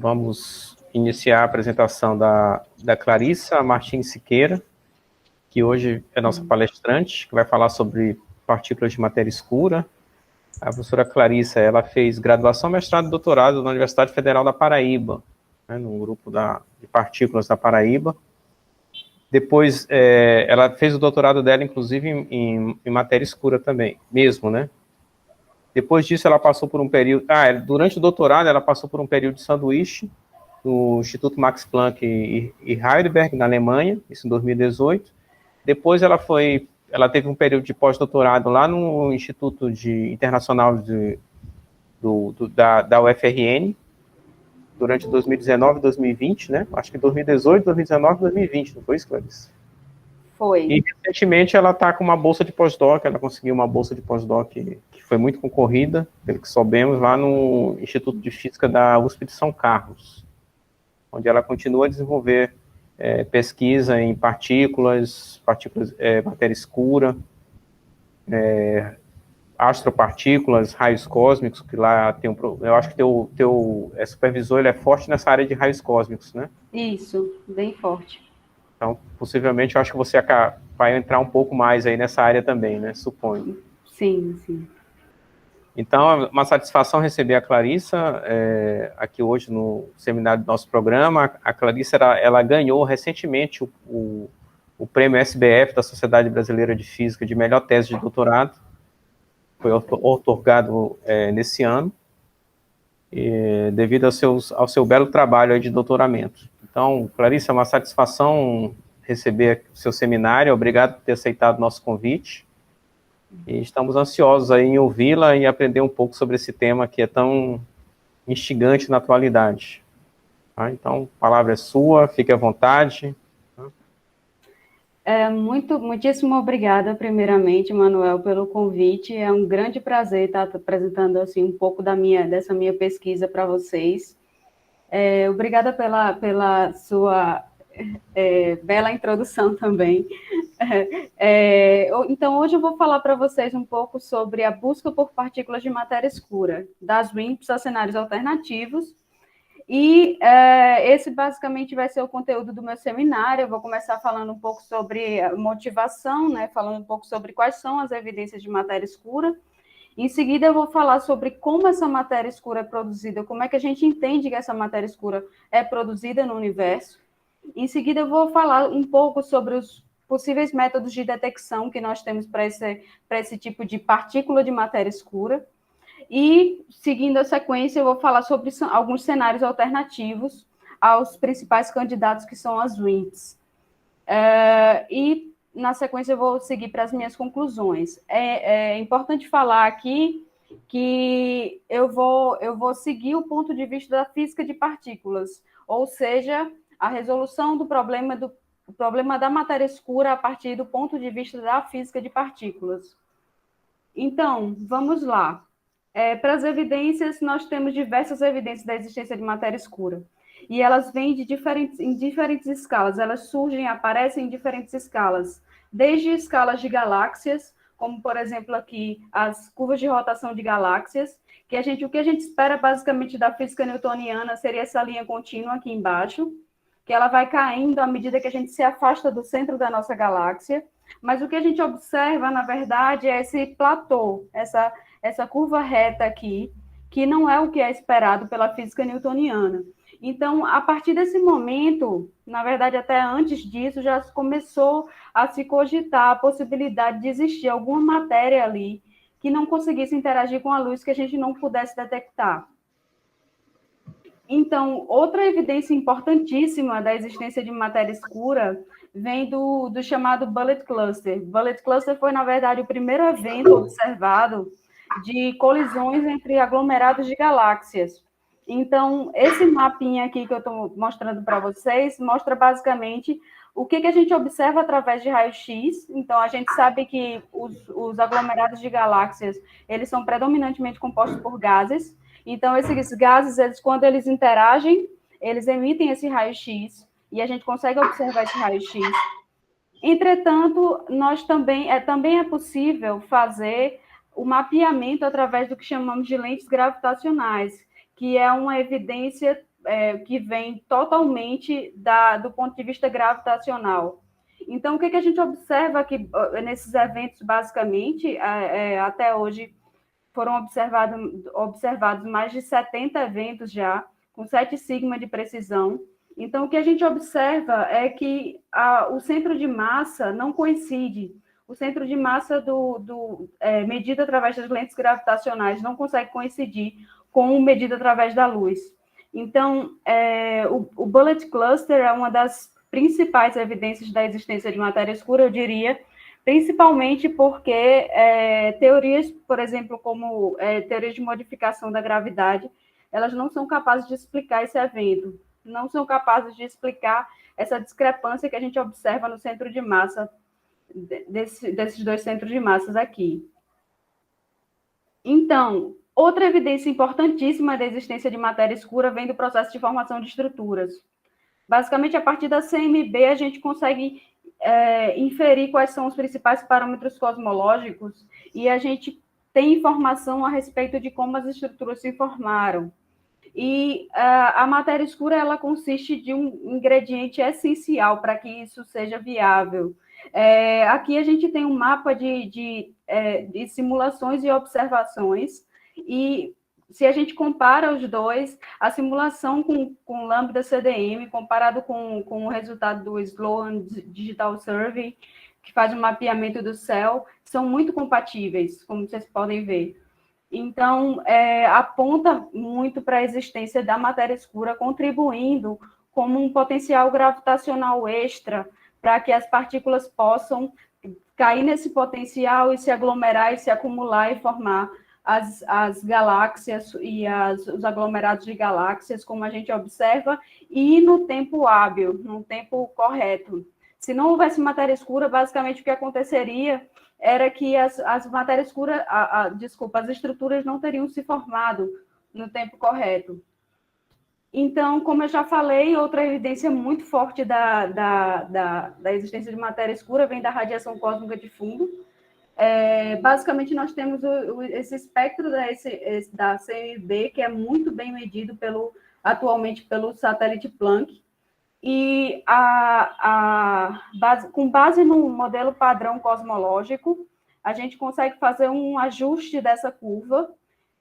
Vamos iniciar a apresentação da Clarissa Martins Siqueira, que hoje é nossa palestrante, que vai falar sobre partículas de matéria escura. A professora Clarissa, ela fez graduação, mestrado e doutorado na Universidade Federal da Paraíba, né, no grupo de partículas da Paraíba. Depois, ela fez o doutorado dela, inclusive, em matéria escura também, mesmo, né? Depois disso, ela passou por um período... durante o doutorado, ela passou por um período de sanduíche no Instituto Max Planck e Heidelberg, na Alemanha, isso em 2018. Depois, ela teve um período de pós-doutorado lá no Instituto Internacional da UFRN, durante 2019 e 2020, né? Acho que 2018, 2019 e 2020, não foi isso, Clarice? Foi. E, recentemente, ela está com uma bolsa de pós-doc, ela conseguiu uma bolsa de pós-doc que foi muito concorrida, pelo que soubemos, lá no Instituto de Física da USP de São Carlos, onde ela continua a desenvolver pesquisa em partículas, matéria escura, astropartículas, raios cósmicos, que lá tem eu acho que teu supervisor, ele é forte nessa área de raios cósmicos, né? Isso, bem forte. Então, possivelmente, eu acho que você vai entrar um pouco mais aí nessa área também, né? Suponho. Sim, sim. Então, é uma satisfação receber a Clarissa aqui hoje no seminário do nosso programa. A Clarissa, ela ganhou recentemente o prêmio SBF da Sociedade Brasileira de Física de melhor tese de doutorado. Foi outorgado nesse ano, devido ao seu belo trabalho aí de doutoramento. Então, Clarissa, é uma satisfação receber o seu seminário. Obrigado por ter aceitado o nosso convite. E estamos ansiosos aí em ouvi-la e aprender um pouco sobre esse tema que é tão instigante na atualidade. Tá? Então, a palavra é sua, fique à vontade. Muitíssimo obrigada, primeiramente, Manuel, pelo convite. É um grande prazer estar apresentando assim, um pouco dessa minha pesquisa para vocês. Obrigada pela sua bela introdução também. Então, hoje eu vou falar para vocês um pouco sobre a busca por partículas de matéria escura, das WIMPs a cenários alternativos. E esse basicamente vai ser o conteúdo do meu seminário. Eu vou começar falando um pouco sobre motivação, né? Falando um pouco sobre quais são as evidências de matéria escura. Em seguida, eu vou falar sobre como essa matéria escura é produzida, como é que a gente entende que essa matéria escura é produzida no universo. Em seguida, eu vou falar um pouco sobre os possíveis métodos de detecção que nós temos para esse tipo de partícula de matéria escura. E, seguindo a sequência, eu vou falar sobre alguns cenários alternativos aos principais candidatos, que são as WIMPs. E, na sequência, eu vou seguir para as minhas conclusões. É importante falar aqui que eu vou seguir o ponto de vista da física de partículas, ou seja, a resolução do problema da matéria escura a partir do ponto de vista da física de partículas. Então, vamos lá. Para as evidências, nós temos diversas evidências da existência de matéria escura. E elas vêm em diferentes escalas, elas surgem e aparecem em diferentes escalas, desde escalas de galáxias, como, por exemplo, aqui, as curvas de rotação de galáxias, o que a gente espera, basicamente, da física newtoniana seria essa linha contínua aqui embaixo, que ela vai caindo à medida que a gente se afasta do centro da nossa galáxia, mas o que a gente observa, na verdade, é esse platô, essa curva reta aqui, que não é o que é esperado pela física newtoniana. Então, a partir desse momento, na verdade, até antes disso, já começou a se cogitar a possibilidade de existir alguma matéria ali que não conseguisse interagir com a luz que a gente não pudesse detectar. Então, outra evidência importantíssima da existência de matéria escura vem do chamado Bullet Cluster. Bullet Cluster foi, na verdade, o primeiro evento observado de colisões entre aglomerados de galáxias. Então, esse mapinha aqui que eu estou mostrando para vocês mostra basicamente o que a gente observa através de raio-x. Então, a gente sabe que os aglomerados de galáxias, eles são predominantemente compostos por gases. Então, esses gases, quando eles interagem, eles emitem esse raio-x, e a gente consegue observar esse raio-x. Entretanto, também é possível fazer o mapeamento através do que chamamos de lentes gravitacionais, que é uma evidência que vem totalmente do ponto de vista gravitacional. Então, o que a gente observa aqui nesses eventos, basicamente, até hoje, foram observados mais de 70 eventos já, com 7 sigma de precisão. Então, o que a gente observa é que o centro de massa não coincide. O centro de massa medido através das lentes gravitacionais não consegue coincidir com o medido através da luz. Então, o Bullet Cluster é uma das principais evidências da existência de matéria escura, eu diria, principalmente porque teorias, por exemplo, como teorias de modificação da gravidade, elas não são capazes de explicar esse evento, não são capazes de explicar essa discrepância que a gente observa no centro de massa, desses dois centros de massas aqui. Então, outra evidência importantíssima da existência de matéria escura vem do processo de formação de estruturas. Basicamente, a partir da CMB, a gente consegue inferir quais são os principais parâmetros cosmológicos e a gente tem informação a respeito de como as estruturas se formaram. E a matéria escura, ela consiste de um ingrediente essencial para que isso seja viável. Aqui a gente tem um mapa de simulações e observações, e se a gente compara os dois, a simulação com Lambda CDM, comparado com o resultado do Sloan Digital Survey, que faz um mapeamento do céu, são muito compatíveis, como vocês podem ver. Então, aponta muito para a existência da matéria escura, contribuindo como um potencial gravitacional extra para que as partículas possam cair nesse potencial e se aglomerar e se acumular e formar as galáxias e os aglomerados de galáxias, como a gente observa, e no tempo hábil, no tempo correto. Se não houvesse matéria escura, basicamente o que aconteceria era que as matérias escuras, as estruturas não teriam se formado no tempo correto. Então, como eu já falei, outra evidência muito forte da existência de matéria escura vem da radiação cósmica de fundo. Basicamente, nós temos esse espectro da CMB, que é muito bem medido atualmente pelo satélite Planck, e com base no modelo padrão cosmológico, a gente consegue fazer um ajuste dessa curva,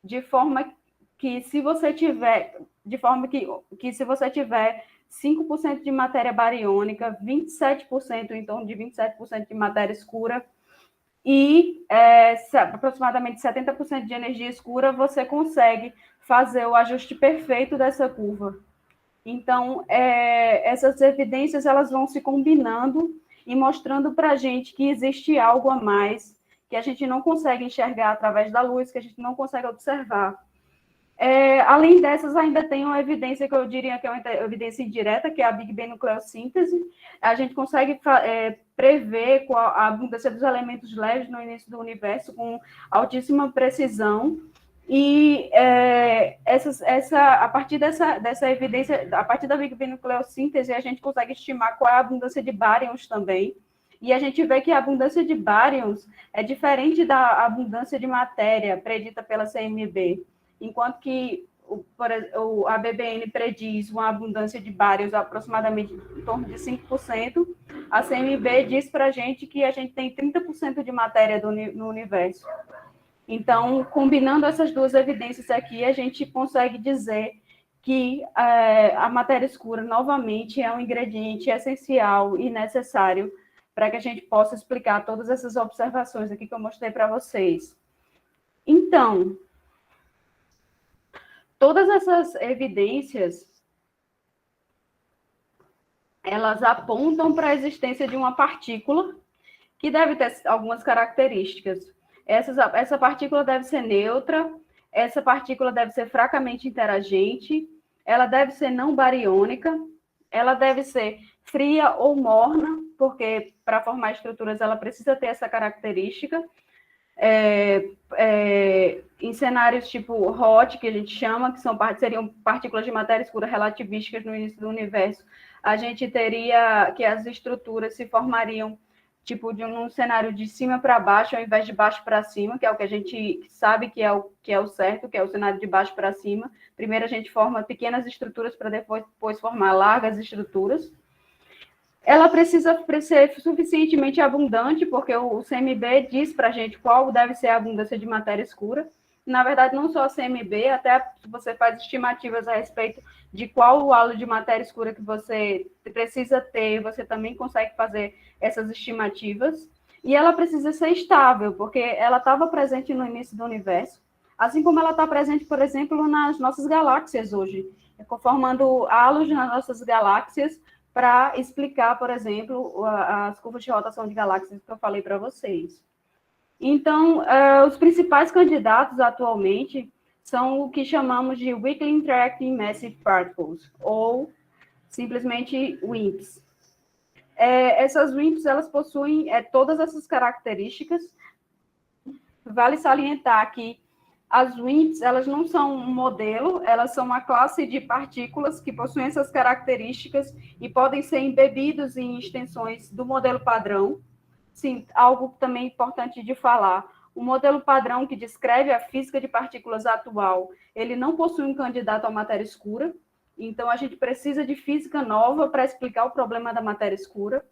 de forma que se você tiver 5% de matéria bariônica, 27%, em torno de 27% de matéria escura, e aproximadamente 70% de energia escura, você consegue fazer o ajuste perfeito dessa curva. Então, essas evidências, elas vão se combinando e mostrando para a gente que existe algo a mais, que a gente não consegue enxergar através da luz, que a gente não consegue observar. Além dessas, ainda tem uma evidência que eu diria que é uma evidência indireta, que é a Big Bang nucleossíntese. A gente consegue prever a abundância dos elementos leves no início do universo com altíssima precisão. E a partir dessa evidência, a partir da Big Bang nucleossíntese, a gente consegue estimar qual é a abundância de baryons também. E a gente vê que a abundância de baryons é diferente da abundância de matéria predita pela CMB. Enquanto que a BBN prediz uma abundância de baryons aproximadamente em torno de 5%, a CMB diz para a gente que a gente tem 30% de matéria no universo. Então, combinando essas duas evidências aqui, a gente consegue dizer que a matéria escura, novamente, é um ingrediente essencial e necessário para que a gente possa explicar todas essas observações aqui que eu mostrei para vocês. Então, todas essas evidências, elas apontam para a existência de uma partícula que deve ter algumas características. Essa partícula deve ser neutra, essa partícula deve ser fracamente interagente, ela deve ser não bariônica, ela deve ser fria ou morna, porque para formar estruturas ela precisa ter essa característica. Em cenários tipo HOT, que a gente chama, que seriam partículas de matéria escura relativísticas no início do universo, a gente teria que as estruturas se formariam tipo de um cenário de cima para baixo, ao invés de baixo para cima, que é o que a gente sabe que é o certo, que é o cenário de baixo para cima. Primeiro a gente forma pequenas estruturas para depois formar largas estruturas. Ela precisa ser suficientemente abundante, porque o CMB diz para a gente qual deve ser a abundância de matéria escura. Na verdade, não só a CMB, até você faz estimativas a respeito de qual o halo de matéria escura que você precisa ter, você também consegue fazer essas estimativas. E ela precisa ser estável, porque ela estava presente no início do universo, assim como ela está presente, por exemplo, nas nossas galáxias hoje, formando halos nas nossas galáxias, para explicar, por exemplo, as curvas de rotação de galáxias que eu falei para vocês. Então, os principais candidatos atualmente são o que chamamos de Weakly Interacting Massive Particles, ou simplesmente WIMPs. Essas WIMPs, elas possuem todas essas características. Vale salientar que as WIMPs, elas não são um modelo, elas são uma classe de partículas que possuem essas características e podem ser embebidos em extensões do modelo padrão. Sim, algo também importante de falar. O modelo padrão que descreve a física de partículas atual, ele não possui um candidato à matéria escura, então a gente precisa de física nova para explicar o problema da matéria escura.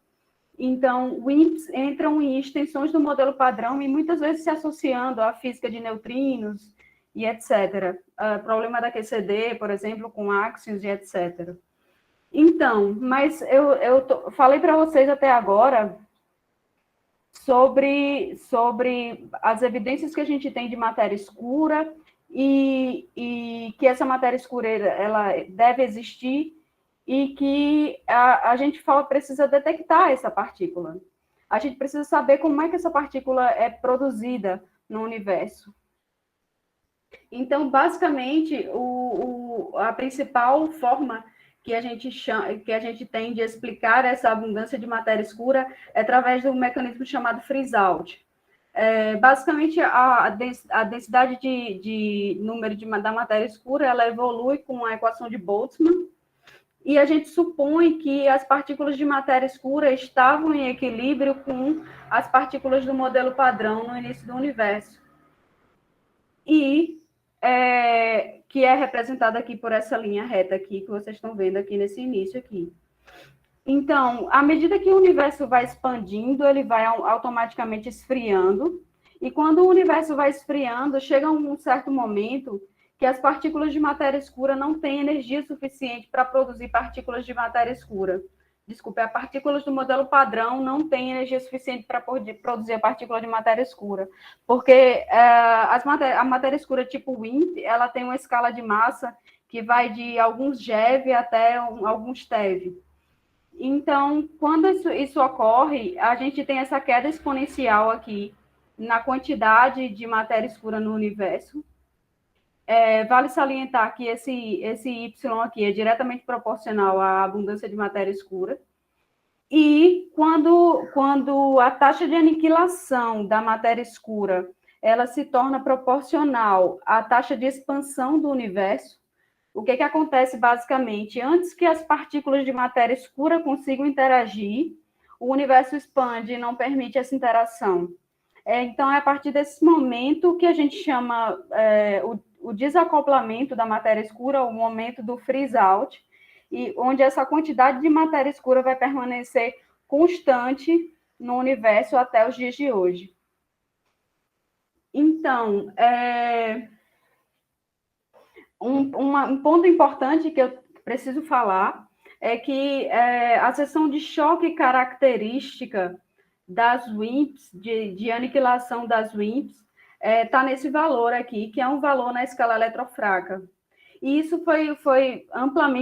Então, WIMPs entram em extensões do modelo padrão e muitas vezes se associando à física de neutrinos e etc. Problema da QCD, por exemplo, com áxions e etc. Então, mas eu falei para vocês até agora sobre as evidências que a gente tem de matéria escura e que essa matéria escura ela deve existir e que a gente precisa detectar essa partícula. A gente precisa saber como é que essa partícula é produzida no universo. Então, basicamente, a principal forma que a gente tem de explicar essa abundância de matéria escura é através de um mecanismo chamado freeze-out. Basicamente, a densidade de número da matéria escura ela evolui com a equação de Boltzmann, e a gente supõe que as partículas de matéria escura estavam em equilíbrio com as partículas do modelo padrão no início do universo. E que é representada aqui por essa linha reta aqui, que vocês estão vendo aqui nesse início aqui. Então, à medida que o universo vai expandindo, ele vai automaticamente esfriando, e quando o universo vai esfriando, chega um certo momento que as partículas de matéria escura não têm energia suficiente para produzir partículas de matéria escura. Desculpe, as partículas do modelo padrão não têm energia suficiente para produzir a partícula de matéria escura, porque a matéria escura tipo WIMP, ela tem uma escala de massa que vai de alguns GeV até alguns TeV. Então, quando isso ocorre, a gente tem essa queda exponencial aqui na quantidade de matéria escura no universo. Vale salientar que esse Y aqui é diretamente proporcional à abundância de matéria escura. E quando a taxa de aniquilação da matéria escura ela se torna proporcional à taxa de expansão do universo, o que acontece basicamente? Antes que as partículas de matéria escura consigam interagir, o universo expande e não permite essa interação. Então, é a partir desse momento que a gente chama o desacoplamento da matéria escura, o momento do freeze-out, e onde essa quantidade de matéria escura vai permanecer constante no universo até os dias de hoje. Então, um ponto importante que eu preciso falar é que a seção de choque característica das WIMPs, de aniquilação das WIMPs, está nesse valor aqui, que é um valor na escala eletrofraca. E isso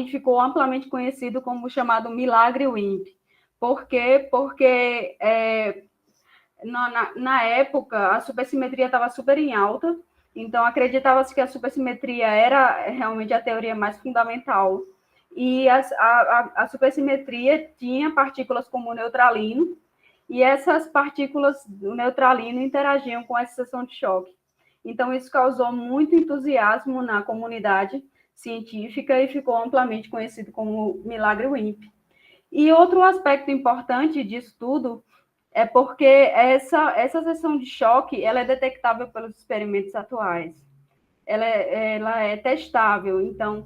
ficou amplamente conhecido como o chamado milagre WIMP. Por quê? Porque na época a supersimetria estava super em alta, então acreditava-se que a supersimetria era realmente a teoria mais fundamental. E a supersimetria tinha partículas como o neutralino, e essas partículas do neutralino interagiam com essa seção de choque. Então, isso causou muito entusiasmo na comunidade científica e ficou amplamente conhecido como milagre WIMP. E outro aspecto importante disso tudo é porque essa seção de choque ela é detectável pelos experimentos atuais. Ela é testável. Então,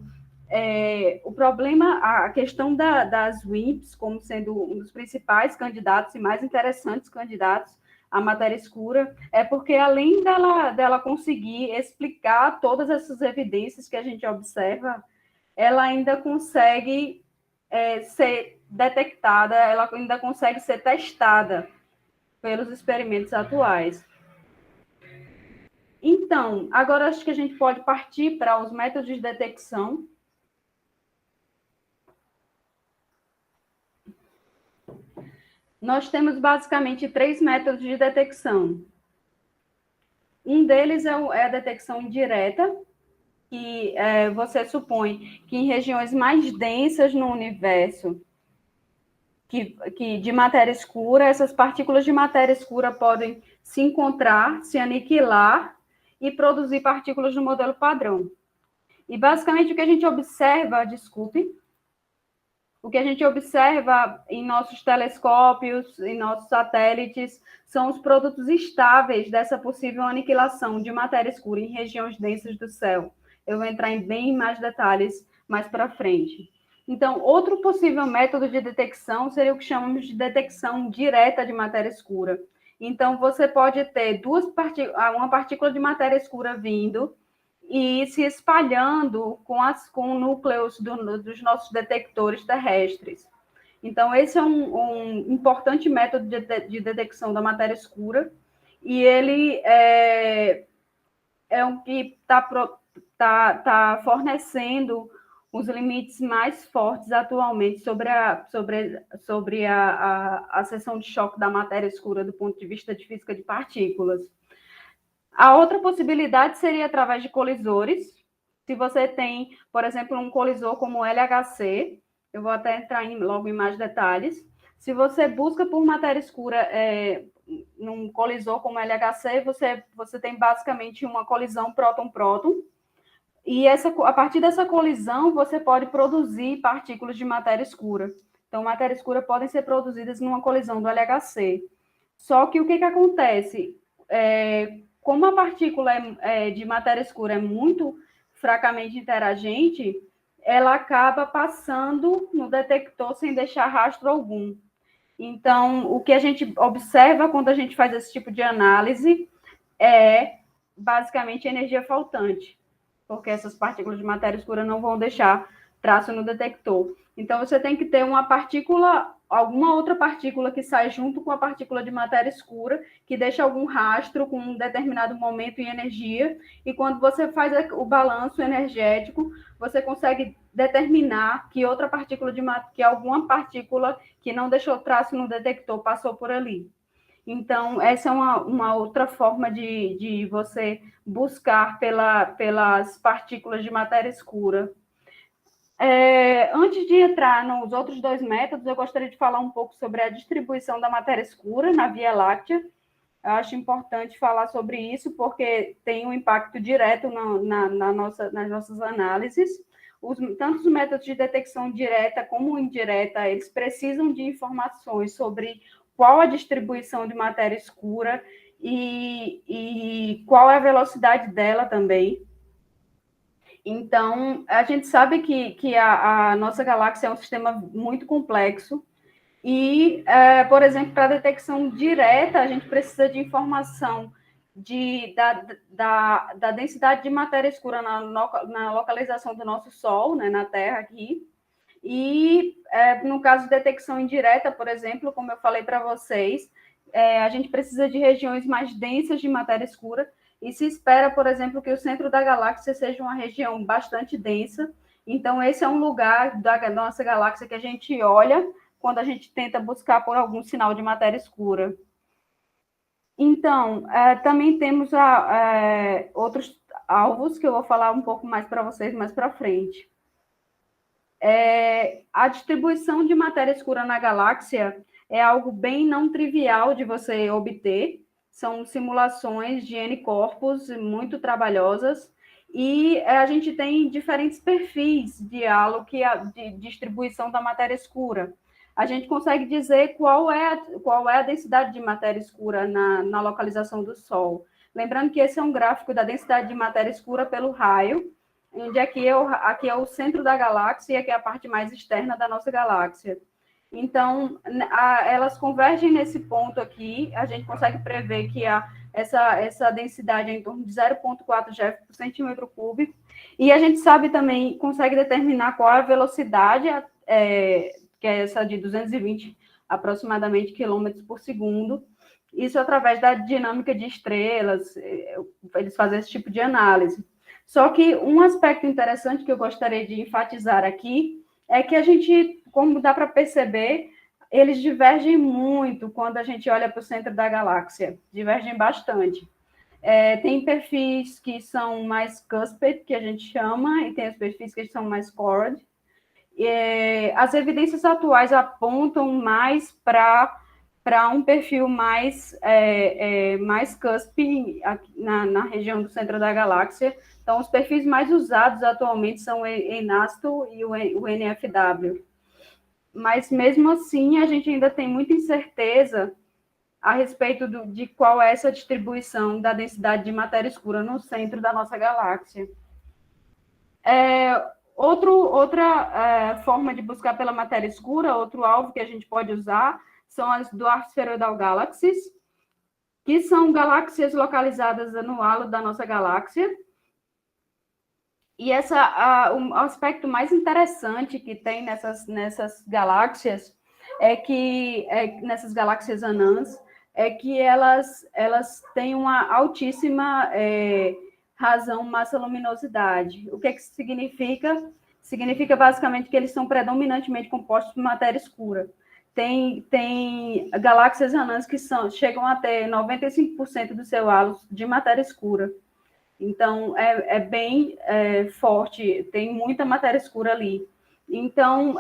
o problema, a questão das WIMPs como sendo um dos principais candidatos e mais interessantes candidatos à matéria escura, é porque além dela conseguir explicar todas essas evidências que a gente observa, ela ainda consegue ser detectada, ela ainda consegue ser testada pelos experimentos atuais. Então, agora acho que a gente pode partir para os métodos de detecção. Nós temos basicamente 3 métodos de detecção. Um deles é a detecção indireta, que você supõe que em regiões mais densas no universo, que de matéria escura, essas partículas de matéria escura podem se encontrar, se aniquilar e produzir partículas no modelo padrão. E basicamente o que a gente observa, o que a gente observa em nossos telescópios, em nossos satélites, são os produtos estáveis dessa possível aniquilação de matéria escura em regiões densas do céu. Eu vou entrar em bem mais detalhes mais para frente. Então, outro possível método de detecção seria o que chamamos de detecção direta de matéria escura. Então, você pode ter uma partícula de matéria escura vindo e se espalhando com núcleos dos nossos detectores terrestres. Então, esse é um importante método de detecção da matéria escura, e ele é um que tá fornecendo os limites mais fortes atualmente sobre a seção de choque da matéria escura do ponto de vista de física de partículas. A outra possibilidade seria através de colisores. Se você tem, por exemplo, um colisor como o LHC, eu vou até entrar logo em mais detalhes. Se você busca por matéria escura num colisor como o LHC, você tem basicamente uma colisão próton-próton, e a partir dessa colisão você pode produzir partículas de matéria escura. Então, matéria escura podem ser produzidas numa colisão do LHC. Só que o que acontece? Como a partícula de matéria escura é muito fracamente interagente, ela acaba passando no detector sem deixar rastro algum. Então, o que a gente observa quando a gente faz esse tipo de análise é basicamente energia faltante, porque essas partículas de matéria escura não vão deixar traço no detector. Então, você tem que ter alguma outra partícula que sai junto com a partícula de matéria escura, que deixa algum rastro com um determinado momento e energia, e quando você faz o balanço energético, você consegue determinar que que alguma partícula que não deixou traço no detector passou por ali. Então, essa é uma outra forma de você buscar pelas partículas de matéria escura. Antes de entrar nos outros 2 métodos, eu gostaria de falar um pouco sobre a distribuição da matéria escura na Via Láctea. Eu acho importante falar sobre isso, porque tem um impacto direto nas nossas análises. Tanto os métodos de detecção direta como indireta, eles precisam de informações sobre qual a distribuição de matéria escura e qual é a velocidade dela também. Então, a gente sabe que a nossa galáxia é um sistema muito complexo e, por exemplo, para detecção direta, a gente precisa de informação da densidade de matéria escura na localização do nosso Sol, né, na Terra aqui. E, no caso de detecção indireta, por exemplo, como eu falei para vocês, a gente precisa de regiões mais densas de matéria escura, e se espera, por exemplo, que o centro da galáxia seja uma região bastante densa. Então, esse é um lugar da nossa galáxia que a gente olha quando a gente tenta buscar por algum sinal de matéria escura. Então, também temos outros alvos que eu vou falar um pouco mais para vocês mais para frente. A distribuição de matéria escura na galáxia é algo bem não trivial de você obter. São simulações de N corpos muito trabalhosas, e a gente tem diferentes perfis de distribuição da matéria escura. a gente consegue dizer qual é a densidade de matéria escura na localização do Sol. Lembrando que esse é um gráfico da densidade de matéria escura pelo raio, onde aqui é o centro da galáxia e aqui é a parte mais externa da nossa galáxia. Então, elas convergem nesse ponto aqui, a gente consegue prever que essa densidade é em torno de 0,4 GeV por centímetro cúbico, e a gente sabe também, consegue determinar qual é a velocidade, que é essa de 220 aproximadamente quilômetros por segundo, isso através da dinâmica de estrelas, eles fazem esse tipo de análise. Só que um aspecto interessante que eu gostaria de enfatizar aqui é que a gente, como dá para perceber, eles divergem muito quando a gente olha para o centro da galáxia, divergem bastante. Tem perfis que são mais cusped, que a gente chama, e tem os perfis que são mais chord. As evidências atuais apontam mais para um perfil mais cuspe na região do centro da galáxia. Então, os perfis mais usados atualmente são o ENASTO e o NFW. Mas, mesmo assim, a gente ainda tem muita incerteza a respeito de qual é essa distribuição da densidade de matéria escura no centro da nossa galáxia. Outra forma de buscar pela matéria escura, outro alvo que a gente pode usar, são as Dwarf Spheroidal Galaxies, que são galáxias localizadas no halo da nossa galáxia. E o aspecto mais interessante que tem nessas galáxias nessas galáxias anãs, é que elas têm uma altíssima razão massa-luminosidade. O que isso significa? Significa basicamente que eles são predominantemente compostos por matéria escura. Tem galáxias anãs que chegam a ter 95% do seu halo de matéria escura. Então, é bem forte, tem muita matéria escura ali. Então,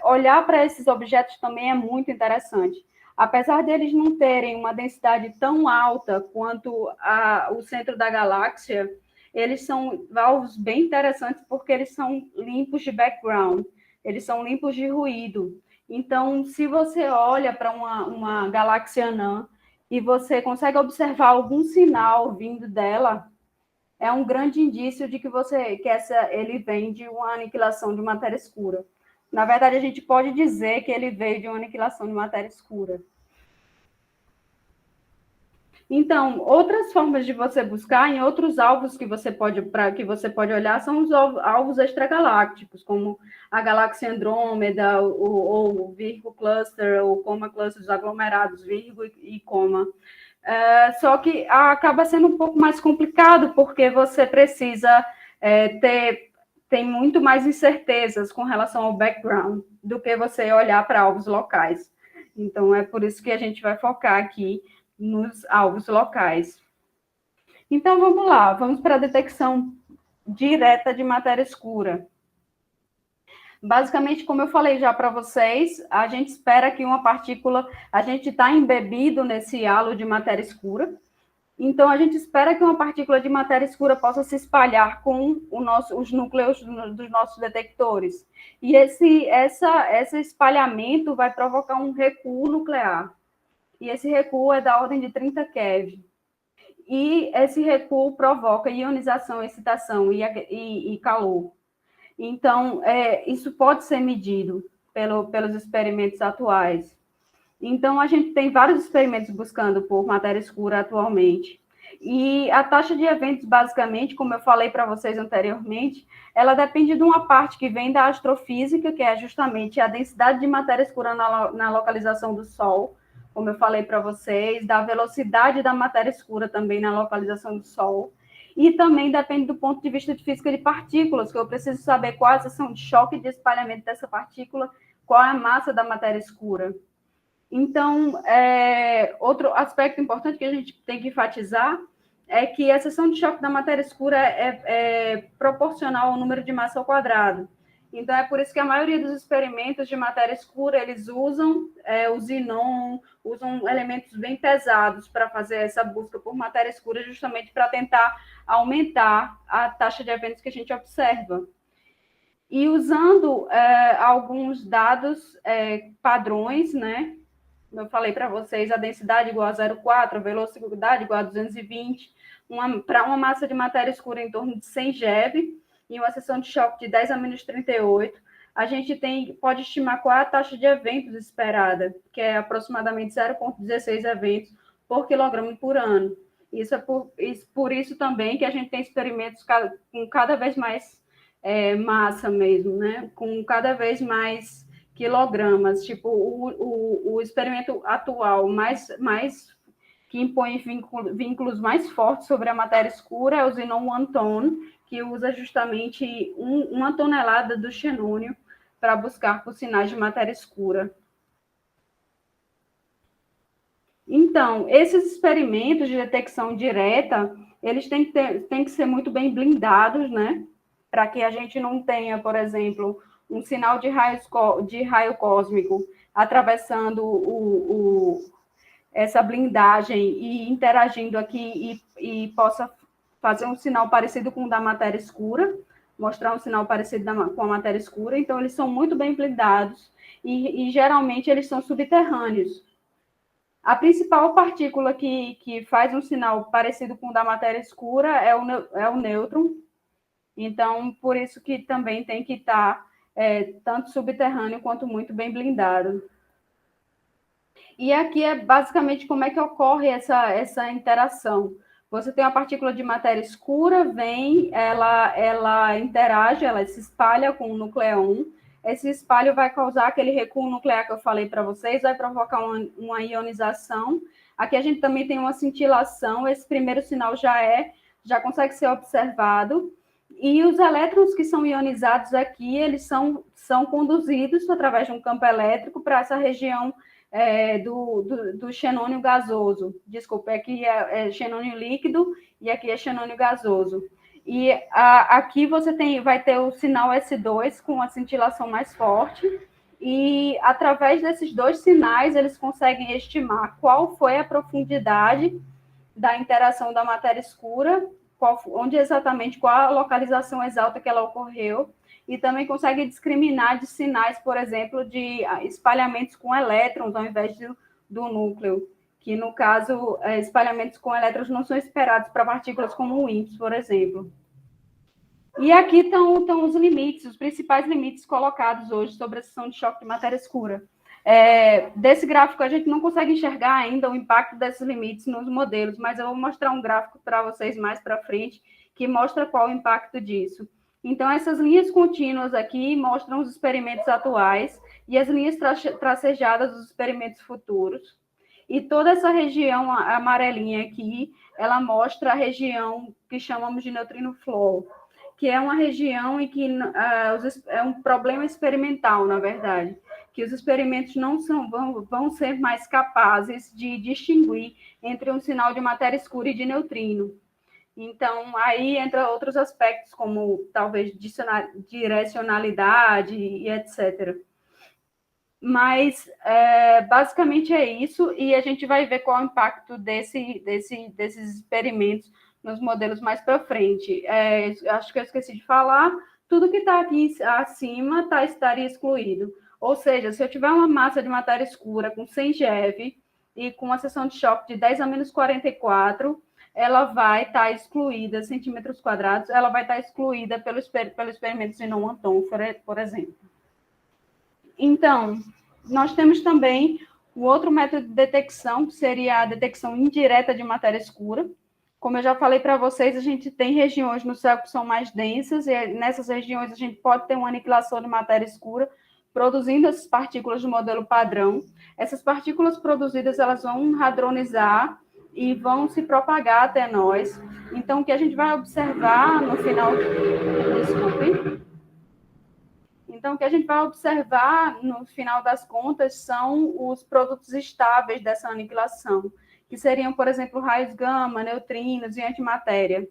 olhar para esses objetos também é muito interessante. Apesar deles não terem uma densidade tão alta quanto o centro da galáxia, eles são alvos bem interessantes porque eles são limpos de background, eles são limpos de ruído. Então, se você olha para uma galáxia anã e você consegue observar algum sinal vindo dela, é um grande indício de que ele vem de uma aniquilação de matéria escura. Na verdade, a gente pode dizer que ele veio de uma aniquilação de matéria escura. Então, outras formas de você buscar em outros alvos que você pode olhar são os alvos extragalácticos, como a galáxia Andrômeda, ou Virgo Cluster, ou Coma Cluster dos aglomerados Virgo e Coma. Só que acaba sendo um pouco mais complicado, porque você precisa tem muito mais incertezas com relação ao background do que você olhar para alvos locais. Então, é por isso que a gente vai focar aqui nos alvos locais. Então, vamos lá, vamos para a detecção direta de matéria escura. Basicamente, como eu falei já para vocês, a gente espera que uma partícula, a gente está embebido nesse halo de matéria escura, então a gente espera que uma partícula de matéria escura possa se espalhar com os núcleos dos nossos detectores. E esse espalhamento vai provocar um recuo nuclear. E esse recuo é da ordem de 30 keV. E esse recuo provoca ionização, excitação e calor. Então, isso pode ser medido pelos experimentos atuais. Então, a gente tem vários experimentos buscando por matéria escura atualmente. E a taxa de eventos, basicamente, como eu falei para vocês anteriormente, ela depende de uma parte que vem da astrofísica, que é justamente a densidade de matéria escura na localização do Sol, como eu falei para vocês, da velocidade da matéria escura também na localização do Sol, e também depende do ponto de vista de física de partículas, que eu preciso saber qual é a ação de choque de espalhamento dessa partícula, qual é a massa da matéria escura. Então, outro aspecto importante que a gente tem que enfatizar é que a seção de choque da matéria escura é proporcional ao número de massa ao quadrado. Então, é por isso que a maioria dos experimentos de matéria escura, eles usam o xenon, usam elementos bem pesados para fazer essa busca por matéria escura, justamente para tentar aumentar a taxa de eventos que a gente observa. E usando alguns dados padrões, né? Eu falei para vocês, a densidade igual a 0,4, a velocidade igual a 220, para uma massa de matéria escura em torno de 100 GeV, e uma seção de choque de 10 a menos 38, a gente pode estimar qual é a taxa de eventos esperada, que é aproximadamente 0,16 eventos por quilograma por ano. Isso é por isso também que a gente tem experimentos com cada vez mais massa mesmo, né? Com cada vez mais quilogramas. Tipo, o experimento atual mais que impõe vínculos mais fortes sobre a matéria escura é o Xenon One Ton, que usa justamente uma tonelada do xenônio para buscar por sinais de matéria escura. Então, esses experimentos de detecção direta, eles têm que ser muito bem blindados, né? Para que a gente não tenha, por exemplo, um sinal de raio cósmico atravessando essa blindagem e interagindo aqui e possa fazer um sinal parecido com o da matéria escura, mostrar um sinal parecido com a matéria escura. Então, eles são muito bem blindados e geralmente eles são subterrâneos. A principal partícula que faz um sinal parecido com o da matéria escura é o nêutron. Então, por isso que também tem que estar tanto subterrâneo quanto muito bem blindado. E aqui é basicamente como é que ocorre essa interação. Você tem uma partícula de matéria escura, ela interage, ela se espalha com o nucleon. Esse espalho vai causar aquele recuo nuclear que eu falei para vocês, vai provocar uma ionização. Aqui a gente também tem uma cintilação, esse primeiro sinal já consegue ser observado. E os elétrons que são ionizados aqui, eles são conduzidos através de um campo elétrico para essa região do xenônio gasoso. Desculpa, aqui é xenônio líquido e aqui é xenônio gasoso. E aqui você vai ter o sinal S2 com a cintilação mais forte, e através desses dois sinais eles conseguem estimar qual foi a profundidade da interação da matéria escura, onde exatamente, qual a localização exata que ela ocorreu, e também consegue discriminar de sinais, por exemplo, de espalhamentos com elétrons ao invés do núcleo, que no caso, espalhamentos com elétrons não são esperados para partículas como o WIMPs, por exemplo. E aqui estão os limites, os principais limites colocados hoje sobre a seção de choque de matéria escura. Desse gráfico a gente não consegue enxergar ainda o impacto desses limites nos modelos, mas eu vou mostrar um gráfico para vocês mais para frente que mostra qual o impacto disso. Então, essas linhas contínuas aqui mostram os experimentos atuais e as linhas tracejadas dos experimentos futuros. E toda essa região amarelinha aqui, ela mostra a região que chamamos de neutrino flow, que é uma região em que é um problema experimental, na verdade, que os experimentos não vão ser mais capazes de distinguir entre um sinal de matéria escura e de neutrino. Então, aí entra outros aspectos, como talvez direcionalidade e etc. Mas, basicamente é isso, e a gente vai ver qual é o impacto desses experimentos nos modelos mais para frente. Acho que eu esqueci de falar, tudo que está aqui acima estaria excluído. Ou seja, se eu tiver uma massa de matéria escura com 100 GeV e com uma seção de choque de 10 a menos 44, ela vai estar excluída, centímetros quadrados, ela vai estar excluída pelo experimento Xenon One Ton, por exemplo. Então, nós temos também o outro método de detecção, que seria a detecção indireta de matéria escura. Como eu já falei para vocês, a gente tem regiões no céu que são mais densas, e nessas regiões a gente pode ter uma aniquilação de matéria escura, produzindo essas partículas do modelo padrão. Essas partículas produzidas, elas vão hadronizar e vão se propagar até nós. Então, o que a gente vai observar no final... Desculpe. Então, o que a gente vai observar, no final das contas, são os produtos estáveis dessa aniquilação, que seriam, por exemplo, raios gama, neutrinos e antimatéria.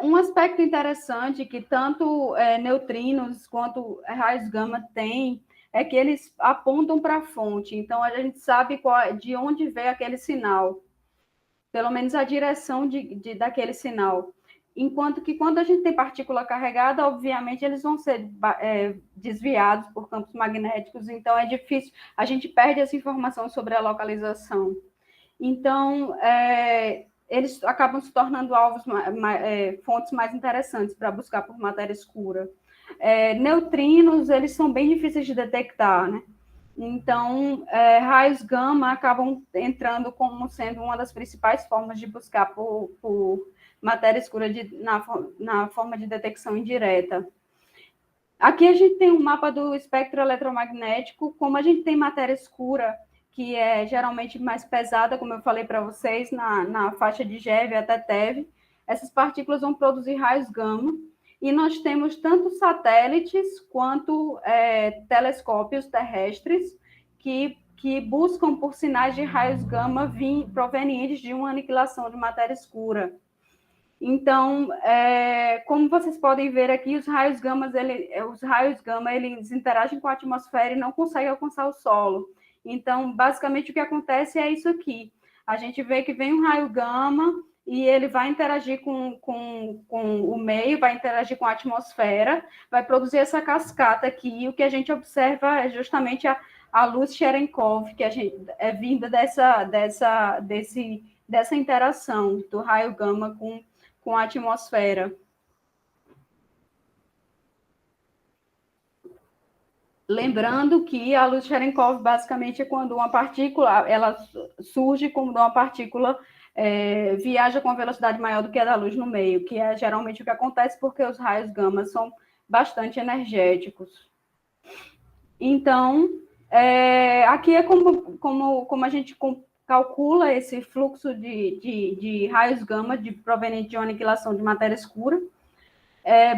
Um aspecto interessante que tanto neutrinos quanto raios gama têm é que eles apontam para a fonte. Então, a gente sabe de onde vem aquele sinal, pelo menos a direção daquele sinal. Enquanto que quando a gente tem partícula carregada, obviamente eles vão ser desviados por campos magnéticos, então é difícil, a gente perde essa informação sobre a localização. Então, eles acabam se tornando alvos, fontes mais interessantes para buscar por matéria escura. Neutrinos, eles são bem difíceis de detectar, né? Então, raios gama acabam entrando como sendo uma das principais formas de buscar por matéria escura na forma de detecção indireta. Aqui a gente tem um mapa do espectro eletromagnético, como a gente tem matéria escura, que é geralmente mais pesada, como eu falei para vocês, na faixa de GeV até TeV, essas partículas vão produzir raios gama, e nós temos tanto satélites quanto telescópios terrestres que buscam por sinais de raios gama provenientes de uma aniquilação de matéria escura. Então, como vocês podem ver aqui, os raios gama eles interagem com a atmosfera e não conseguem alcançar o solo. Então, basicamente, o que acontece é isso aqui. A gente vê que vem um raio gama e ele vai interagir com o meio, vai interagir com a atmosfera, vai produzir essa cascata aqui, e o que a gente observa é justamente a luz Cherenkov, que é vinda dessa interação do raio gama com a atmosfera. Lembrando que a luz Cherenkov basicamente é quando uma partícula ela surge como uma partícula viaja com uma velocidade maior do que a da luz no meio, que é geralmente o que acontece porque os raios gama são bastante energéticos. Então, aqui é como a gente calcula esse fluxo de raios gama proveniente de uma aniquilação de matéria escura.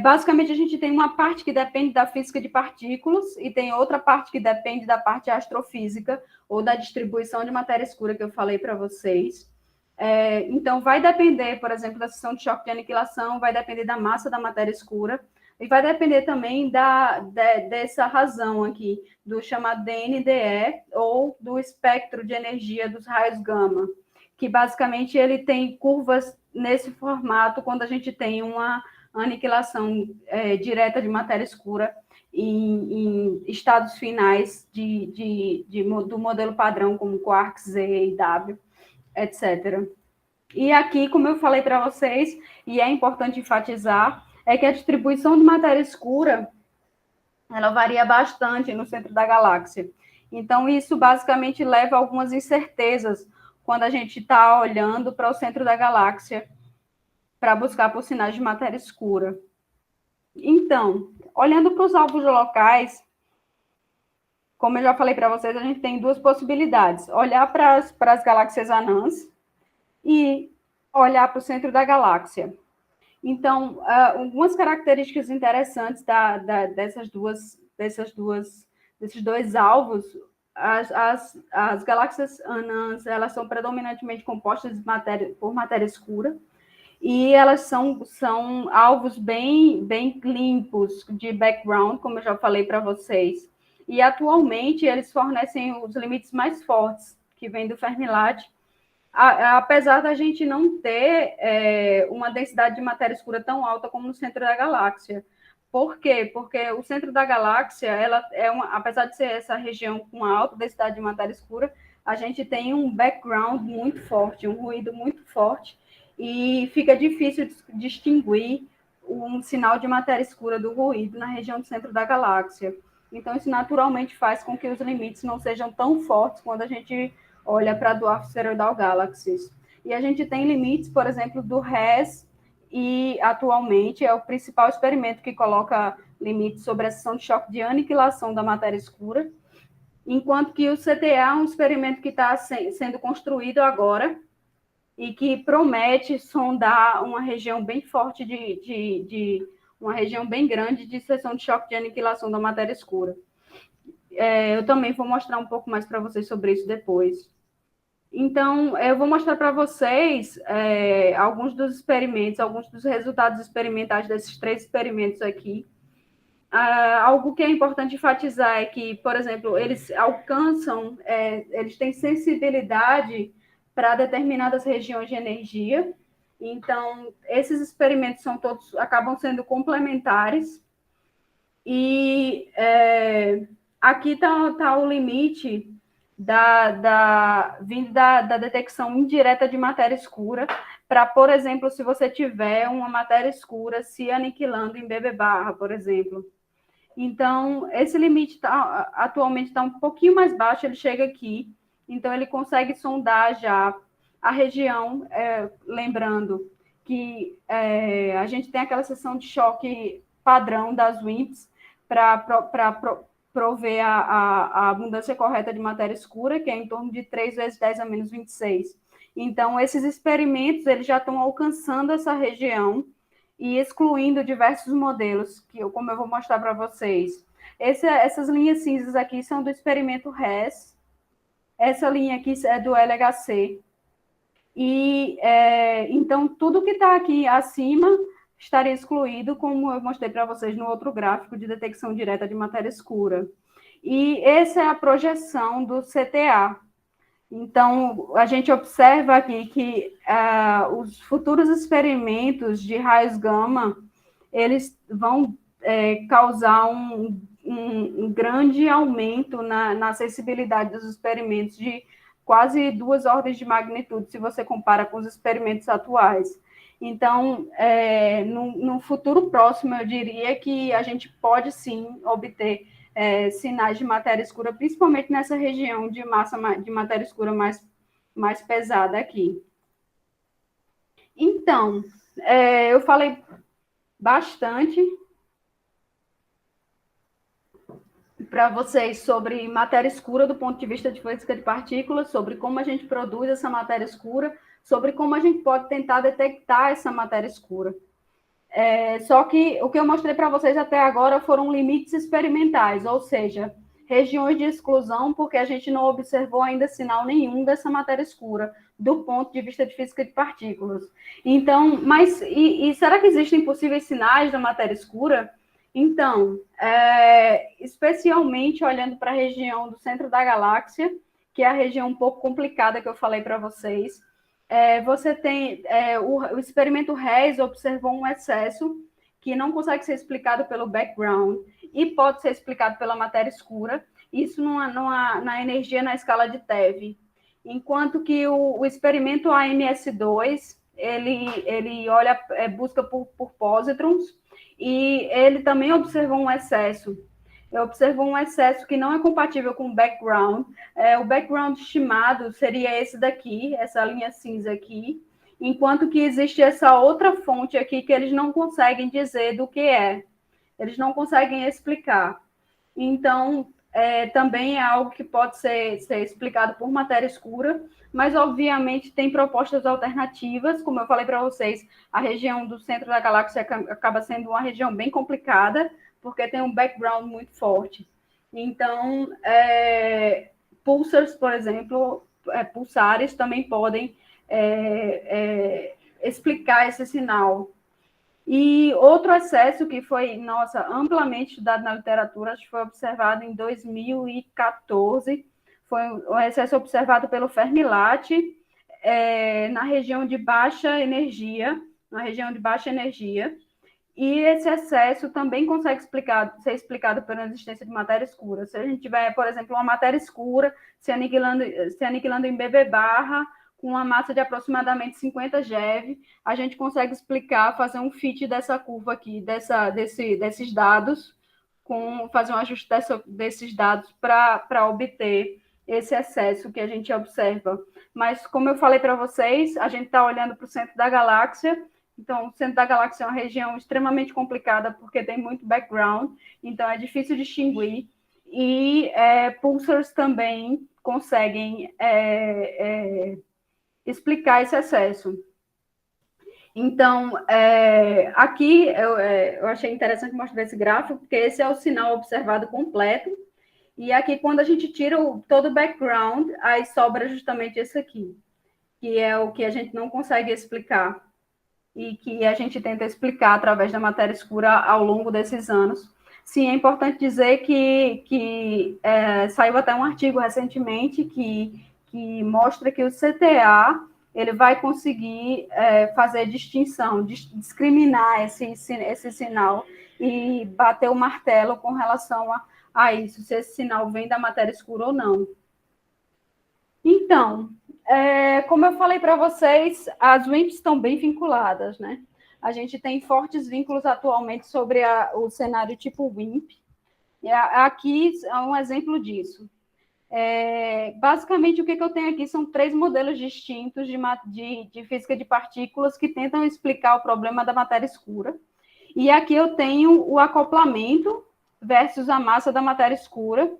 Basicamente, a gente tem uma parte que depende da física de partículas e tem outra parte que depende da parte astrofísica ou da distribuição de matéria escura que eu falei para vocês. Então, vai depender, por exemplo, da seção de choque de aniquilação, vai depender da massa da matéria escura e vai depender também dessa razão aqui, do chamado DNDE ou do espectro de energia dos raios gama, que basicamente ele tem curvas nesse formato quando a gente tem uma aniquilação direta de matéria escura em estados finais do modelo padrão, como quarks, Z e W, etc. E aqui, como eu falei para vocês, e é importante enfatizar, é que a distribuição de matéria escura ela varia bastante no centro da galáxia. Então, isso basicamente leva a algumas incertezas quando a gente está olhando para o centro da galáxia para buscar por sinais de matéria escura. Então, olhando para os alvos locais, como eu já falei para vocês, a gente tem duas possibilidades: olhar para as galáxias anãs e olhar para o centro da galáxia. Então, algumas características interessantes desses dois alvos, as galáxias anãs, elas são predominantemente compostas por matéria escura, e elas são alvos bem limpos de background, como eu já falei para vocês. E, atualmente, eles fornecem os limites mais fortes, que vêm do Fermilab, apesar da gente não ter uma densidade de matéria escura tão alta como no centro da galáxia. Por quê? Porque o centro da galáxia, apesar de ser essa região com uma alta densidade de matéria escura, a gente tem um background muito forte, um ruído muito forte, e fica difícil distinguir um sinal de matéria escura do ruído na região do centro da galáxia. Então, isso naturalmente faz com que os limites não sejam tão fortes quando a gente olha para Dwarf Spheroidal Galaxies. E a gente tem limites, por exemplo, do RES, e atualmente é o principal experimento que coloca limites sobre a seção de choque de aniquilação da matéria escura, enquanto que o CTA é um experimento que está sendo construído agora e que promete sondar uma região bem forte uma região bem grande de seção de choque de aniquilação da matéria escura. Eu também vou mostrar um pouco mais para vocês sobre isso depois. Então, eu vou mostrar para vocês alguns dos experimentos, alguns dos resultados experimentais desses 3 experimentos aqui. Algo que é importante enfatizar é que, por exemplo, eles têm sensibilidade para determinadas regiões de energia, Então, esses experimentos são todos, acabam sendo complementares. E aqui está o limite vindo da detecção indireta de matéria escura, para, por exemplo, se você tiver uma matéria escura se aniquilando em BB barra, por exemplo. Então, esse limite atualmente está um pouquinho mais baixo, ele chega aqui, então ele consegue sondar já a região, lembrando que a gente tem aquela seção de choque padrão das WIMPs para prover a abundância correta de matéria escura, que é em torno de 3 vezes 10 a menos 26. Então, esses experimentos eles já estão alcançando essa região e excluindo diversos modelos, como eu vou mostrar para vocês. Essas linhas cinzas aqui são do experimento RES, essa linha aqui é do LHC. E, então, tudo que está aqui acima estaria excluído, como eu mostrei para vocês no outro gráfico de detecção direta de matéria escura. E essa é a projeção do CTA. Então, a gente observa aqui que os futuros experimentos de raios gama, eles vão causar um grande aumento na sensibilidade dos experimentos de quase 2 ordens de magnitude, se você compara com os experimentos atuais. Então, no futuro próximo, eu diria que a gente pode, sim, obter sinais de matéria escura, principalmente nessa região de massa de matéria escura mais pesada aqui. Então, eu falei bastante para vocês sobre matéria escura do ponto de vista de física de partículas, sobre como a gente produz essa matéria escura, sobre como a gente pode tentar detectar essa matéria escura. Só que o que eu mostrei para vocês até agora foram limites experimentais, ou seja, regiões de exclusão, porque a gente não observou ainda sinal nenhum dessa matéria escura, do ponto de vista de física de partículas. Então, mas será que existem possíveis sinais da matéria escura? Então, especialmente olhando para a região do centro da galáxia, que é a região um pouco complicada que eu falei para vocês, você tem o experimento RES observou um excesso que não consegue ser explicado pelo background e pode ser explicado pela matéria escura, isso na energia na escala de TeV. Enquanto que o experimento AMS2, ele busca por pósitrons, e ele também observou um excesso. Observou um excesso que não é compatível com o background. O background estimado seria esse daqui, essa linha cinza aqui, enquanto que existe essa outra fonte aqui que eles não conseguem dizer do que é. Eles não conseguem explicar. Então, também é algo que pode ser explicado por matéria escura, mas, obviamente, tem propostas alternativas. Como eu falei para vocês, a região do centro da galáxia acaba sendo uma região bem complicada, porque tem um background muito forte. Então, pulsars, por exemplo, pulsares também podem explicar esse sinal. E outro excesso que foi, amplamente estudado na literatura, acho que foi observado em 2014, foi um excesso observado pelo Fermilat, na região de baixa energia, e esse excesso também consegue ser explicado pela existência de matéria escura. Se a gente tiver, por exemplo, uma matéria escura se aniquilando em BB barra, com uma massa de aproximadamente 50 GeV, a gente consegue fazer um fit dessa curva aqui, desses dados, fazer um ajuste desses dados para obter esse excesso que a gente observa. Mas, como eu falei para vocês, a gente está olhando para o centro da galáxia. Então, o centro da galáxia é uma região extremamente complicada, porque tem muito background, então é difícil distinguir. E pulsars também conseguem explicar esse excesso. Então, aqui eu achei interessante mostrar esse gráfico, porque esse é o sinal observado completo, e aqui, quando a gente tira todo o background, aí sobra justamente esse aqui, que é o que a gente não consegue explicar, e que a gente tenta explicar através da matéria escura ao longo desses anos. Sim, é importante dizer que saiu até um artigo recentemente que mostra que o CTA ele vai conseguir fazer distinção, discriminar esse sinal e bater o martelo com relação a isso, se esse sinal vem da matéria escura ou não. Então, como eu falei para vocês, as WIMPs estão bem vinculadas, né? A gente tem fortes vínculos atualmente sobre o cenário tipo WIMP. E aqui é um exemplo disso. Basicamente, o que eu tenho aqui são 3 modelos distintos de física de partículas que tentam explicar o problema da matéria escura. E aqui eu tenho o acoplamento versus a massa da matéria escura,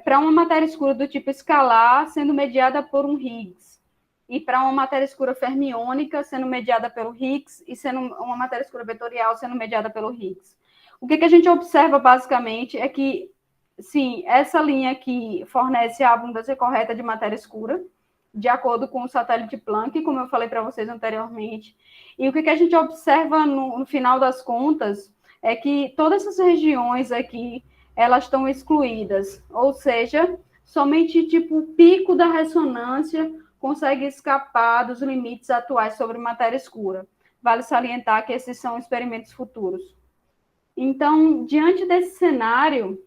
para uma matéria escura do tipo escalar sendo mediada por um Higgs, e para uma matéria escura fermiônica sendo mediada pelo Higgs, e sendo uma matéria escura vetorial sendo mediada pelo Higgs. O que a gente observa, basicamente, é que, sim, essa linha aqui fornece a abundância correta de matéria escura, de acordo com o satélite Planck, como eu falei para vocês anteriormente. E o que a gente observa no final das contas é que todas essas regiões aqui, elas estão excluídas, ou seja, somente tipo o pico da ressonância consegue escapar dos limites atuais sobre matéria escura. Vale salientar que esses são experimentos futuros. Então, diante desse cenário,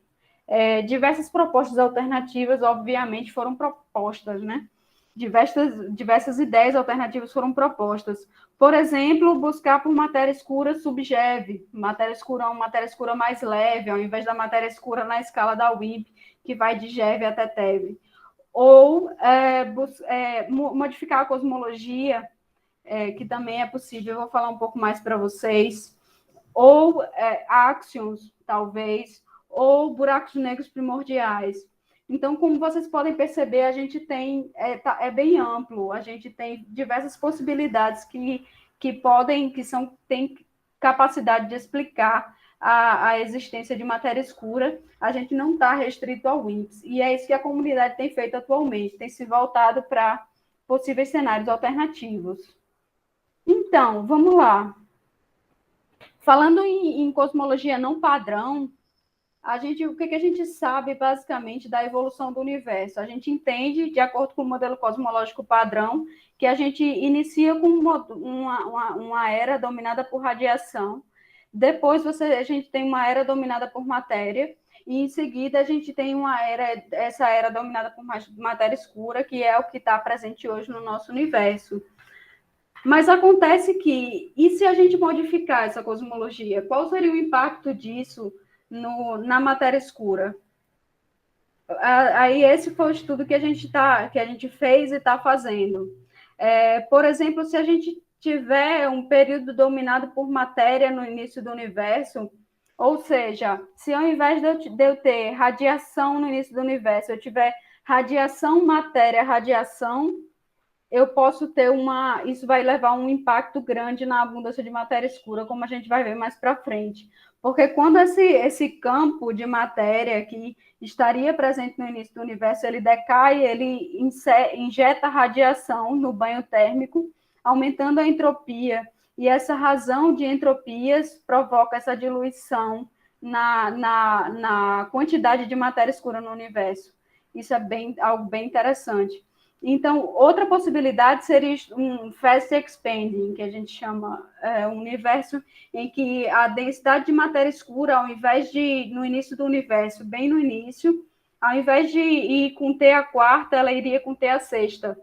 diversas propostas alternativas, obviamente, foram propostas, né? Diversas ideias alternativas foram propostas. Por exemplo, buscar por matéria escura sub-GeV, matéria escura mais leve, ao invés da matéria escura na escala da WIMP, que vai de GeV até TeV. Ou modificar a cosmologia, que também é possível, eu vou falar um pouco mais para vocês. Ou axions, talvez, ou buracos negros primordiais. Então, como vocês podem perceber, a gente tem, é bem amplo, a gente tem diversas possibilidades que têm capacidade de explicar a existência de matéria escura. A gente não está restrito ao WIMPs, e é isso que a comunidade tem feito atualmente, tem se voltado para possíveis cenários alternativos. Então, vamos lá. Falando em cosmologia não padrão, o que a gente sabe, basicamente, da evolução do universo? A gente entende, de acordo com o modelo cosmológico padrão, que a gente inicia com uma era dominada por radiação, depois a gente tem uma era dominada por matéria, e em seguida a gente tem essa era dominada por matéria escura, que é o que está presente hoje no nosso universo. Mas acontece que, e se a gente modificar essa cosmologia, qual seria o impacto disso na matéria escura? Aí esse foi o estudo que a gente fez e está fazendo. Por exemplo, se a gente tiver um período dominado por matéria no início do universo, ou seja, se ao invés de eu ter radiação no início do universo, eu tiver radiação, matéria, radiação, eu posso ter isso vai levar a um impacto grande na abundância de matéria escura, como a gente vai ver mais para frente. Porque quando esse campo de matéria que estaria presente no início do universo, ele decai, ele injeta radiação no banho térmico, aumentando a entropia. E essa razão de entropias provoca essa diluição na quantidade de matéria escura no universo. Isso é algo bem interessante. Então, outra possibilidade seria um fast expanding, que a gente chama um universo em que a densidade de matéria escura, ao invés de, no início do universo, bem no início, ao invés de ir com T a quarta, ela iria com T a sexta.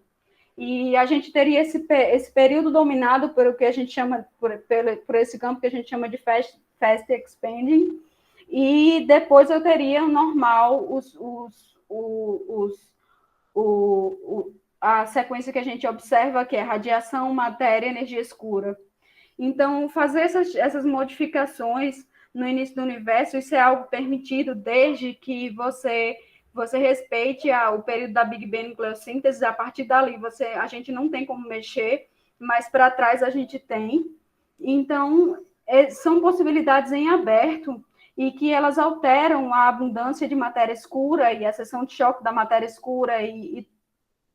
E a gente teria esse período dominado por o que a gente chama, por esse campo que a gente chama de fast expanding, e depois eu teria o normal, a sequência que a gente observa, que é radiação, matéria, energia escura. Então, fazer essas modificações no início do universo, isso é algo permitido desde que você respeite o período da Big Bang nucleossíntese. A partir dali, a gente não tem como mexer, mas para trás a gente tem. Então, são possibilidades em aberto, e que elas alteram a abundância de matéria escura e a seção de choque da matéria escura e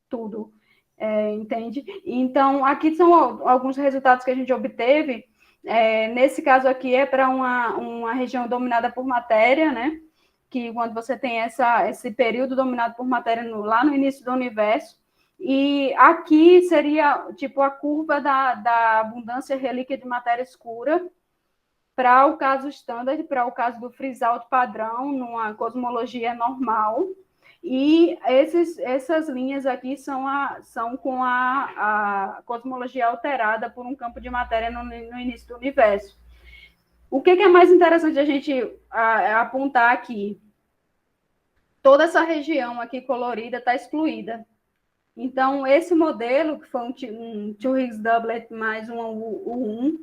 tudo, entende? Então, aqui são alguns resultados que a gente obteve. Nesse caso aqui é para uma região dominada por matéria, né? Que quando você tem esse período dominado por matéria lá no início do universo, E aqui seria tipo a curva da abundância relíquia de matéria escura para o caso standard, para o caso do freeze-out padrão, numa cosmologia normal. E essas linhas aqui são com a cosmologia alterada por um campo de matéria no início do universo. O que é mais interessante a gente apontar aqui? Toda essa região aqui colorida está excluída. Então, esse modelo, que foi um two Higgs doublet mais um U1,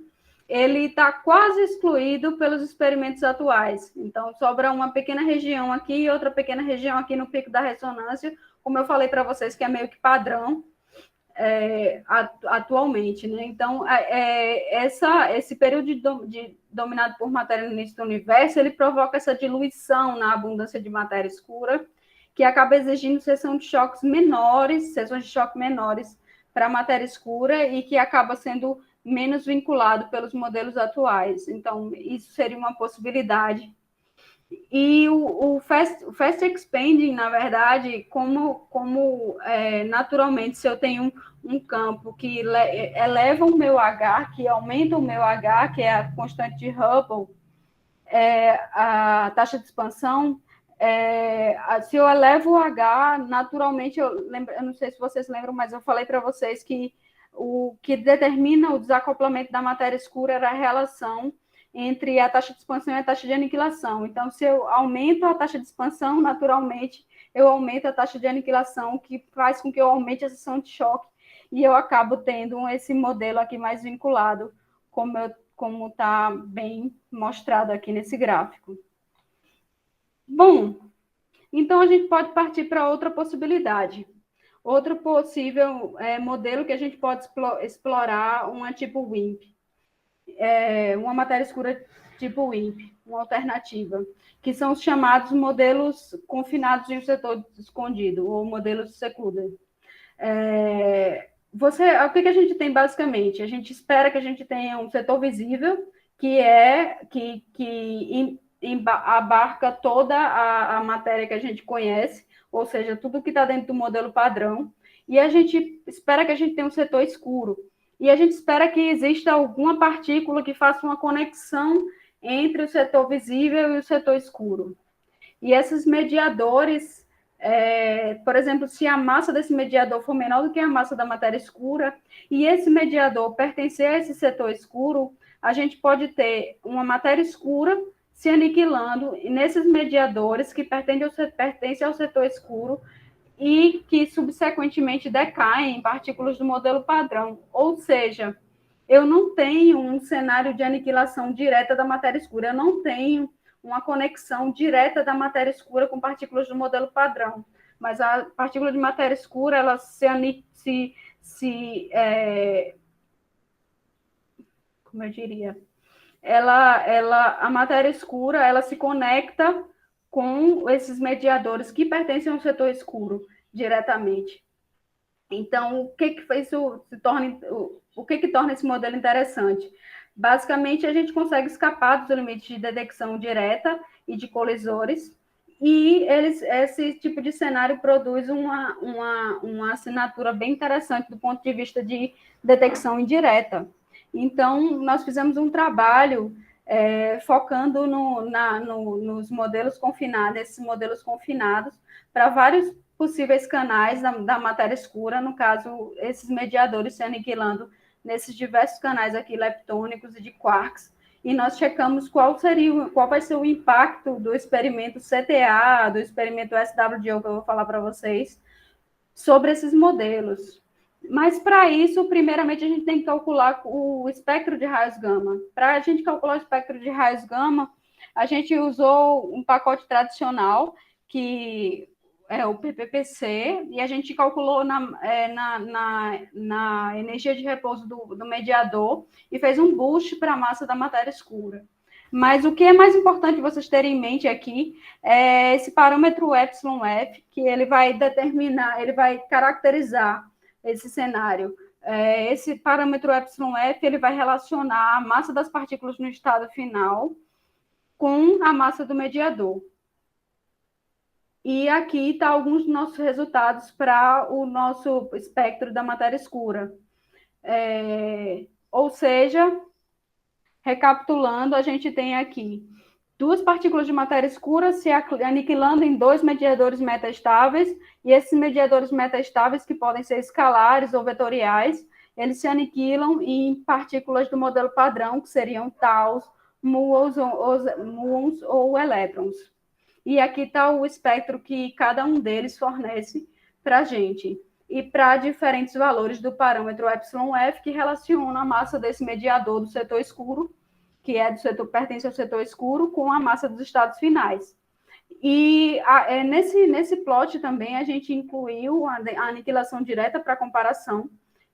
ele está quase excluído pelos experimentos atuais. Então, sobra uma pequena região aqui e outra pequena região aqui no pico da ressonância, como eu falei para vocês, que é meio que padrão atualmente. Né? Então, esse período dominado por matéria no início do universo, ele provoca essa diluição na abundância de matéria escura, que acaba exigindo sessões de choque menores para a matéria escura e que acaba sendo menos vinculado pelos modelos atuais. Então, isso seria uma possibilidade. E o fast expanding, na verdade, como naturalmente, se eu tenho um campo que eleva o meu H, que aumenta o meu H, que é a constante de Hubble, a taxa de expansão, se eu elevo o H, naturalmente, eu não sei se vocês lembram, mas eu falei para vocês que o que determina o desacoplamento da matéria escura era a relação entre a taxa de expansão e a taxa de aniquilação. Então, se eu aumento a taxa de expansão, naturalmente, eu aumento a taxa de aniquilação, que faz com que eu aumente a seção de choque, e eu acabo tendo esse modelo aqui mais vinculado, como está bem mostrado aqui nesse gráfico. Bom, então a gente pode partir para outra possibilidade. Outro possível modelo que a gente pode explorar, uma tipo WIMP. Uma matéria escura tipo WIMP, uma alternativa, que são os chamados modelos confinados em um setor escondido, ou modelos secluded. O que a gente tem basicamente? A gente espera que a gente tenha um setor visível, que abarca toda a matéria que a gente conhece, ou seja, tudo que está dentro do modelo padrão, e a gente espera que a gente tenha um setor escuro, e a gente espera que exista alguma partícula que faça uma conexão entre o setor visível e o setor escuro. E esses mediadores, por exemplo, se a massa desse mediador for menor do que a massa da matéria escura, e esse mediador pertencer a esse setor escuro, a gente pode ter uma matéria escura se aniquilando nesses mediadores que pertencem ao setor escuro e que, subsequentemente, decaem em partículas do modelo padrão. Ou seja, eu não tenho um cenário de aniquilação direta da matéria escura, eu não tenho uma conexão direta da matéria escura com partículas do modelo padrão. Mas a partícula de matéria escura, ela como eu diria, a matéria escura, ela se conecta com esses mediadores que pertencem ao setor escuro diretamente. Então, o que torna esse modelo interessante? Basicamente, a gente consegue escapar dos limites de detecção direta e de colisores, e esse tipo de cenário produz uma assinatura bem interessante do ponto de vista de detecção indireta. Então, nós fizemos um trabalho focando nos modelos confinados, esses modelos confinados, para vários possíveis canais da matéria escura, no caso, esses mediadores se aniquilando nesses diversos canais aqui leptônicos e de quarks, e nós checamos qual vai ser o impacto do experimento CTA, do experimento SWGO, que eu vou falar para vocês, sobre esses modelos. Mas, para isso, primeiramente, a gente tem que calcular o espectro de raios gama. Para a gente calcular o espectro de raios gama, a gente usou um pacote tradicional, que é o PPPC, e a gente calculou na energia de repouso do mediador e fez um boost para a massa da matéria escura. Mas o que é mais importante vocês terem em mente aqui é esse parâmetro εF, que ele vai caracterizar esse cenário. Esse parâmetro εF, ele vai relacionar a massa das partículas no estado final com a massa do mediador. E aqui está alguns dos nossos resultados para o nosso espectro da matéria escura. Ou seja, recapitulando, a gente tem aqui duas partículas de matéria escura se aniquilando em dois mediadores metastáveis, e esses mediadores metastáveis, que podem ser escalares ou vetoriais, eles se aniquilam em partículas do modelo padrão, que seriam taus, muons ou elétrons. E aqui está o espectro que cada um deles fornece para a gente. E para diferentes valores do parâmetro εf, que relaciona a massa desse mediador do setor escuro, que é do setor, pertence ao setor escuro, com a massa dos estados finais. E nesse plot também a gente incluiu a aniquilação direta para comparação.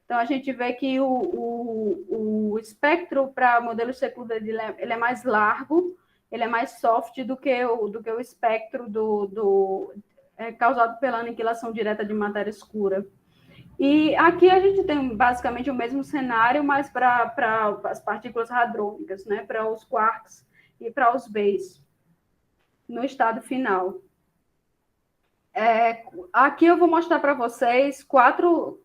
Então, a gente vê que o espectro para modelo secluda ele é mais largo, ele é mais soft do que o espectro causado pela aniquilação direta de matéria escura. E aqui a gente tem basicamente o mesmo cenário, mas para as partículas hadrônicas, né? Para os quarks e para os Bs, no estado final. Aqui eu vou mostrar para vocês quatro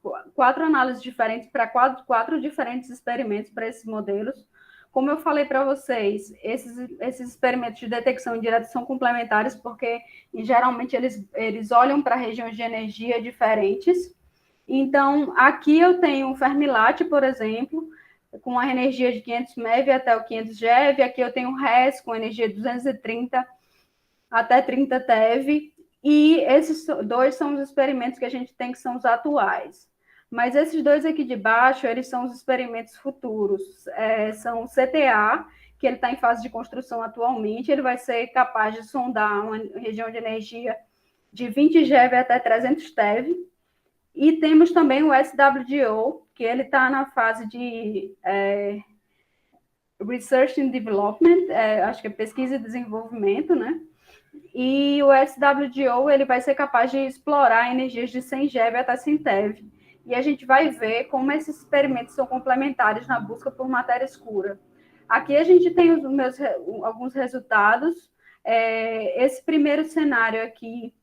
análises diferentes para quatro diferentes experimentos para esses modelos. Como eu falei para vocês, esses experimentos de detecção indireta são complementares, porque geralmente eles olham para regiões de energia diferentes. Então, aqui eu tenho o Fermilat, por exemplo, com a energia de 500 MeV até o 500 GeV. Aqui eu tenho o RES com energia de 230 até 30 TeV. E esses dois são os experimentos que a gente tem, que são os atuais. Mas esses dois aqui de baixo, eles são os experimentos futuros. São o CTA, que ele está em fase de construção atualmente. Ele vai ser capaz de sondar uma região de energia de 20 GeV até 300 TeV. E temos também o SWGO, que ele está na fase de Research and Development, acho que é pesquisa e desenvolvimento, né? E o SWGO ele vai ser capaz de explorar energias de 100 GeV até 100 TeV. E a gente vai ver como esses experimentos são complementares na busca por matéria escura. Aqui a gente tem alguns resultados. Esse primeiro cenário aqui,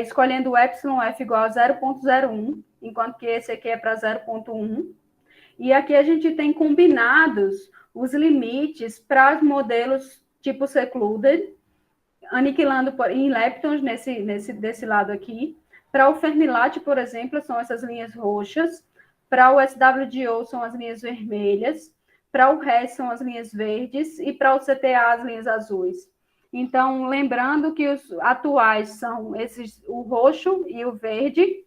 escolhendo o εf igual a 0,01, enquanto que esse aqui é para 0,1. E aqui a gente tem combinados os limites para os modelos tipo secluded, aniquilando em leptons desse lado aqui. Para o Fermilat, por exemplo, são essas linhas roxas. Para o SWGO são as linhas vermelhas. Para o RES são as linhas verdes. E para o CTA, as linhas azuis. Então, lembrando que os atuais são o roxo e o verde,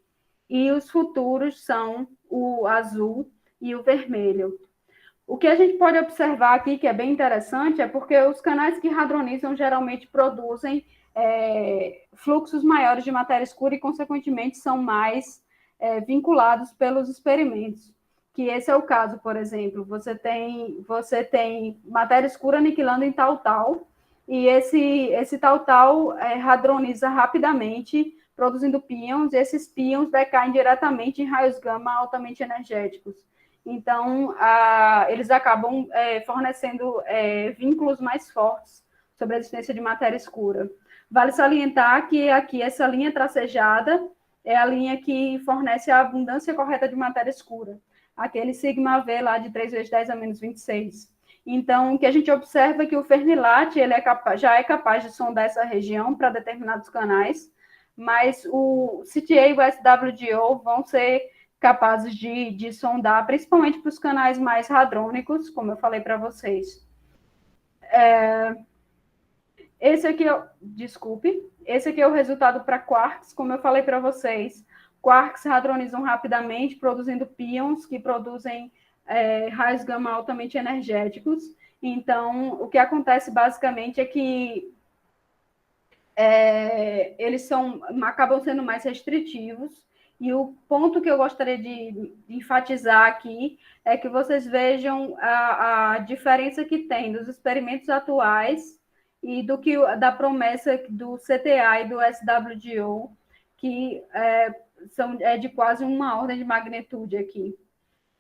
e os futuros são o azul e o vermelho. O que a gente pode observar aqui, que é bem interessante, é porque os canais que hadronizam geralmente produzem fluxos maiores de matéria escura e, consequentemente, são mais vinculados pelos experimentos. Que esse é o caso, por exemplo, você tem matéria escura aniquilando em tal, e esse tal hadroniza rapidamente, produzindo píons, e esses píons decaem diretamente em raios gama altamente energéticos. Então, eles acabam fornecendo vínculos mais fortes sobre a existência de matéria escura. Vale salientar que aqui essa linha tracejada é a linha que fornece a abundância correta de matéria escura, aquele sigma V lá de 3 vezes 10 a menos 26. Então, o que a gente observa é que o Fermilat ele já é capaz de sondar essa região para determinados canais, mas o CTA e o SWGO vão ser capazes de sondar, principalmente para os canais mais hadrônicos, como eu falei para vocês. Esse aqui é o resultado para quarks, como eu falei para vocês. Quarks hadronizam rapidamente, produzindo píons que produzem raios gama altamente energéticos. Então, o que acontece basicamente é que eles acabam sendo mais restritivos. E o ponto que eu gostaria de enfatizar aqui é que vocês vejam a diferença que tem dos experimentos atuais e da promessa do CTA e do SWGO, que é de quase uma ordem de magnitude aqui,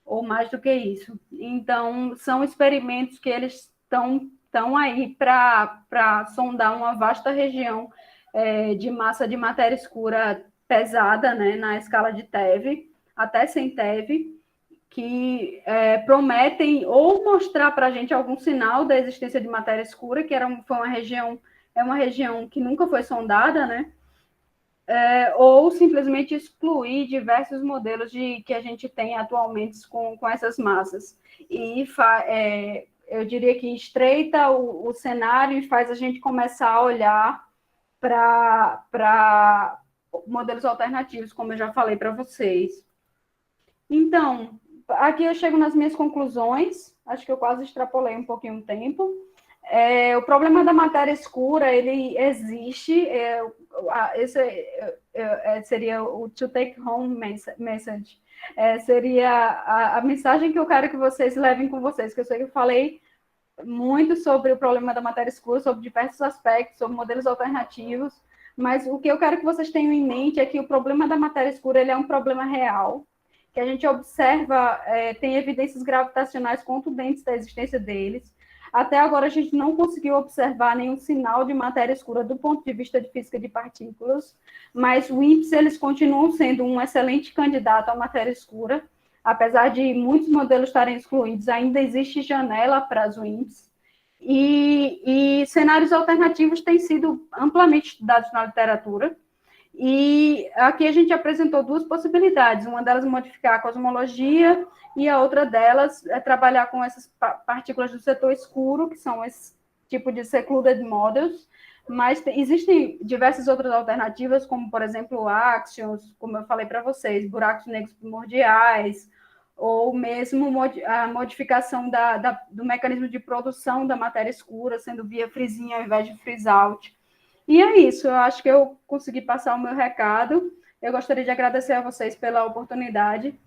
ou mais do que isso. Então, são experimentos que eles estão aí para sondar uma vasta região de massa de matéria escura pesada, né, na escala de TeV, até 100 TeV, que prometem ou mostrar para a gente algum sinal da existência de matéria escura, que foi uma região que nunca foi sondada, né? Ou simplesmente excluir diversos modelos que a gente tem atualmente com essas massas. E eu diria que estreita o cenário e faz a gente começar a olhar para modelos alternativos, como eu já falei para vocês. Então, aqui eu chego nas minhas conclusões, acho que eu quase extrapolei um pouquinho o tempo. O problema da matéria escura, ele existe, esse seria o to take home message, seria a mensagem que eu quero que vocês levem com vocês, que eu sei que eu falei muito sobre o problema da matéria escura, sobre diversos aspectos, sobre modelos alternativos, mas o que eu quero que vocês tenham em mente é que o problema da matéria escura ele é um problema real, que a gente observa, tem evidências gravitacionais contundentes da existência deles. Até agora, a gente não conseguiu observar nenhum sinal de matéria escura do ponto de vista de física de partículas, mas o WIMPs, eles continuam sendo um excelente candidato à matéria escura. Apesar de muitos modelos estarem excluídos, ainda existe janela para as WIMPs. E cenários alternativos têm sido amplamente estudados na literatura. E aqui a gente apresentou duas possibilidades, uma delas modificar a cosmologia e a outra delas é trabalhar com essas partículas do setor escuro, que são esse tipo de secluded models, mas existem diversas outras alternativas, como, por exemplo, axions, como eu falei para vocês, buracos negros primordiais, ou mesmo a modificação do mecanismo de produção da matéria escura, sendo via freeze-in ao invés de freeze-out. E é isso, eu acho que eu consegui passar o meu recado. Eu gostaria de agradecer a vocês pela oportunidade